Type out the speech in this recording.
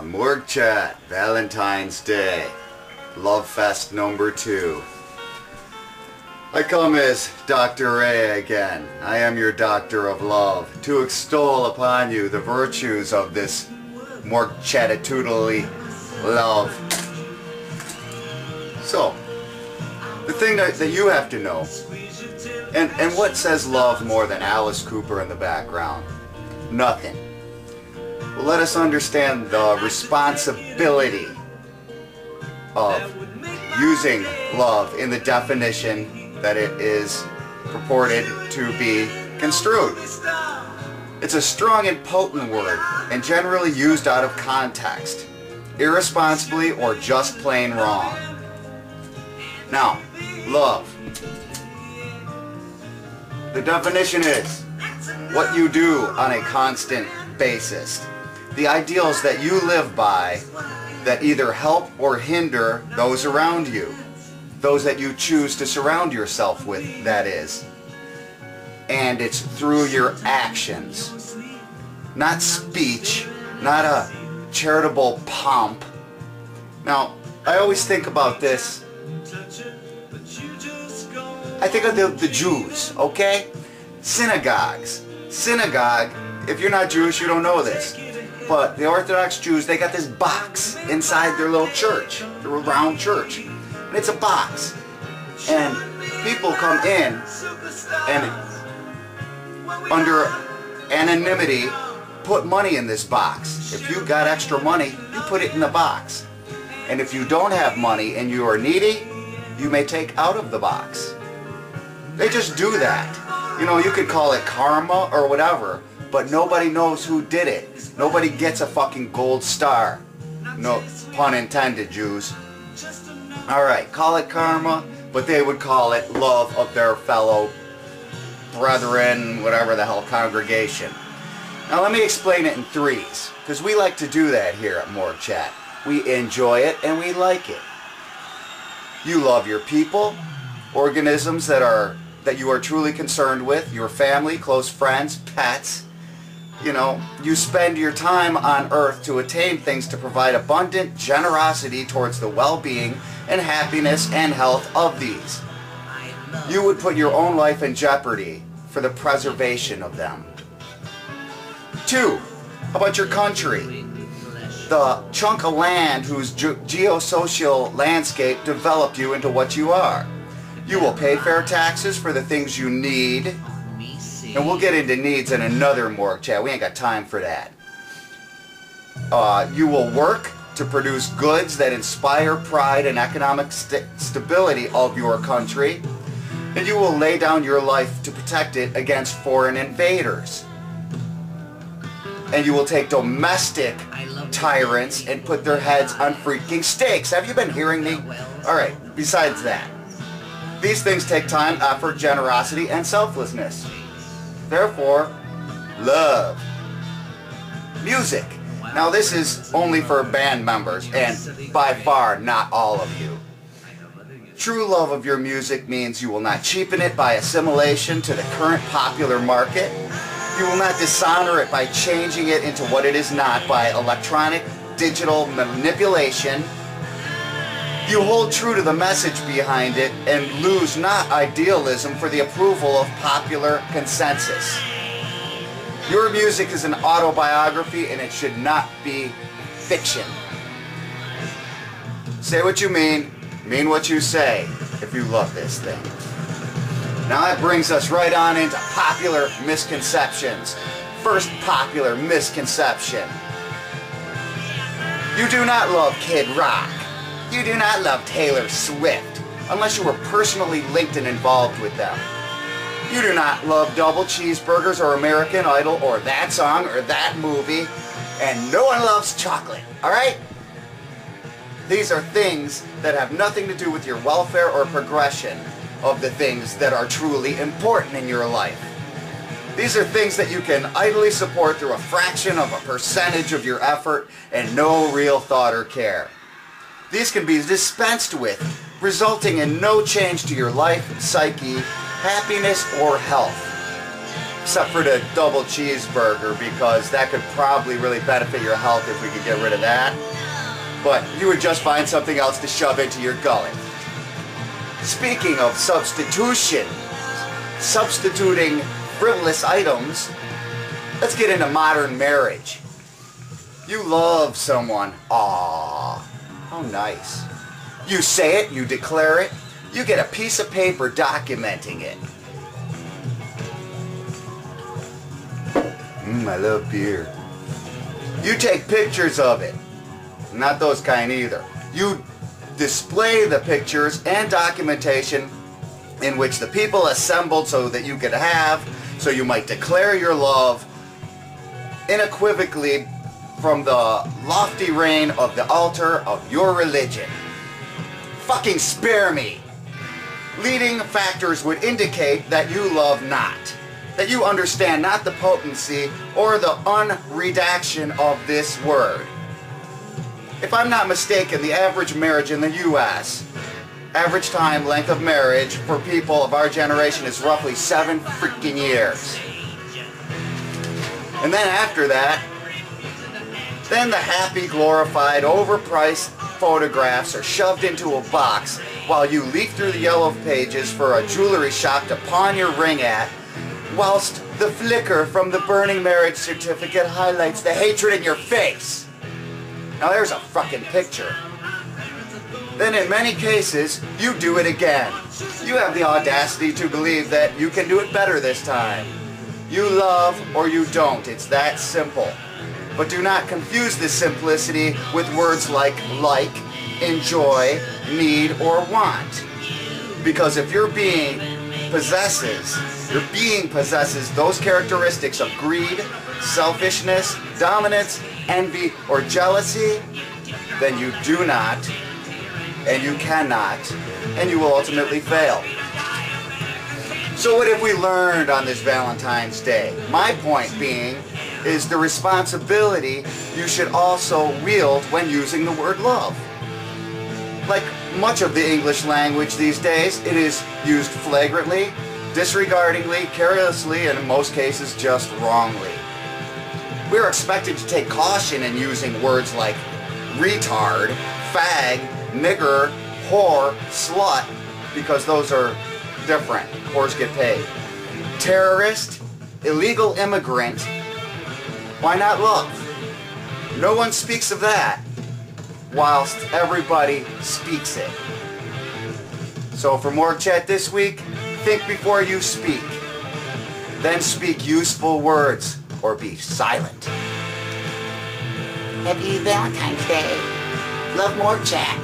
Morgue Chat, Valentine's Day, Love Fest number 2. I come as Dr. Ray again. I am your doctor of love, to extol upon you the virtues of this Morgue Chatitudinally love. So, the thing that you have to know, and what says love more than Alice Cooper in the background? Nothing. Well, let us understand the responsibility of using love in the definition that it is purported to be construed. It's a strong and potent word, and generally used out of context, irresponsibly or just plain wrong. Now, love. The definition is what you do on a constant basis. The ideals that you live by that either help or hinder those around you. Those that you choose to surround yourself with, that is. And it's through your actions. Not speech, not a charitable pomp. Now, I always think about this. I think of the Jews, okay? Synagogues. Synagogue, if you're not Jewish, you don't know this. But the Orthodox Jews, they got this box inside their little church, their round church. And it's a box. And people come in and under anonymity put money in this box. If you got extra money, you put it in the box. And if you don't have money and you are needy, you may take out of the box. They just do that. You know, you could call it karma or whatever, but nobody knows who did it. Nobody gets a fucking gold star. No pun intended, Jews. Alright, call it karma, but they would call it love of their fellow brethren, whatever the hell, congregation. Now let me explain it in threes, because we like to do that here at Morgue Chat. We enjoy it and we like it. You love your people, organisms that you are truly concerned with, your family, close friends, pets. You know, you spend your time on earth to attain things to provide abundant generosity towards the well-being and happiness and health of these. You would put your own life in jeopardy for the preservation of them. 2. How about your country? The chunk of land whose geosocial landscape developed you into what you are. You will pay fair taxes for the things you need. And we'll get into needs in another Morgue Chat. We ain't got time for that. You will work to produce goods that inspire pride and economic stability of your country. And you will lay down your life to protect it against foreign invaders. And you will take domestic tyrants and put their heads on freaking stakes. Have you been hearing me? Alright, besides that, these things take time, effort, generosity, and selflessness. Therefore, love. Music. Now this is only for band members, and by far not all of you. True love of your music means you will not cheapen it by assimilation to the current popular market. You will not dishonor it by changing it into what it is not by electronic, digital manipulation. You hold true to the message behind it and lose not idealism for the approval of popular consensus. Your music is an autobiography and it should not be fiction. Say what you mean what you say if you love this thing. Now that brings us right on into popular misconceptions. First popular misconception. You do not love Kid Rock. You do not love Taylor Swift, unless you were personally linked and involved with them. You do not love Double Cheeseburgers or American Idol or that song or that movie, and no one loves chocolate, alright? These are things that have nothing to do with your welfare or progression of the things that are truly important in your life. These are things that you can idly support through a fraction of a percentage of your effort and no real thought or care. These can be dispensed with, resulting in no change to your life, psyche, happiness, or health. Except for the double cheeseburger, because that could probably really benefit your health if we could get rid of that. But you would just find something else to shove into your gullet. Speaking of substitution, substituting frivolous items, let's get into modern marriage. You love someone. Aww, how nice. You say it, you declare it, you get a piece of paper documenting it. I love beer. You take pictures of it. Not those kind either. You display the pictures and documentation in which the people assembled so that you could have, so you might declare your love unequivocally from the lofty reign of the altar of your religion. Fucking spare me. Leading factors would indicate that you love not. That you understand not the potency or the unredaction of this word. If I'm not mistaken, the average marriage in the U.S., average time length of marriage for people of our generation is roughly 7 freaking years. And then after that, then the happy, glorified, overpriced photographs are shoved into a box while you leaf through the yellow pages for a jewelry shop to pawn your ring at, whilst the flicker from the burning marriage certificate highlights the hatred in your face. Now there's a fucking picture. Then in many cases, you do it again. You have the audacity to believe that you can do it better this time. You love or you don't. It's that simple. But do not confuse this simplicity with words like, enjoy, need, or want. Because if your being possesses those characteristics of greed, selfishness, dominance, envy, or jealousy, then you do not, and you cannot, and you will ultimately fail. So what have we learned on this Valentine's Day? My point being is the responsibility you should also wield when using the word love. Like much of the English language these days, it is used flagrantly, disregardingly, carelessly, and in most cases just wrongly. We are expected to take caution in using words like retard, fag, nigger, whore, slut, because those are different. Whores get paid. Terrorist, illegal immigrant, why not love? No one speaks of that, whilst everybody speaks it. So for Morgue Chat this week, think before you speak. Then speak useful words, or be silent. Happy Valentine's Day. Love Morgue Chat.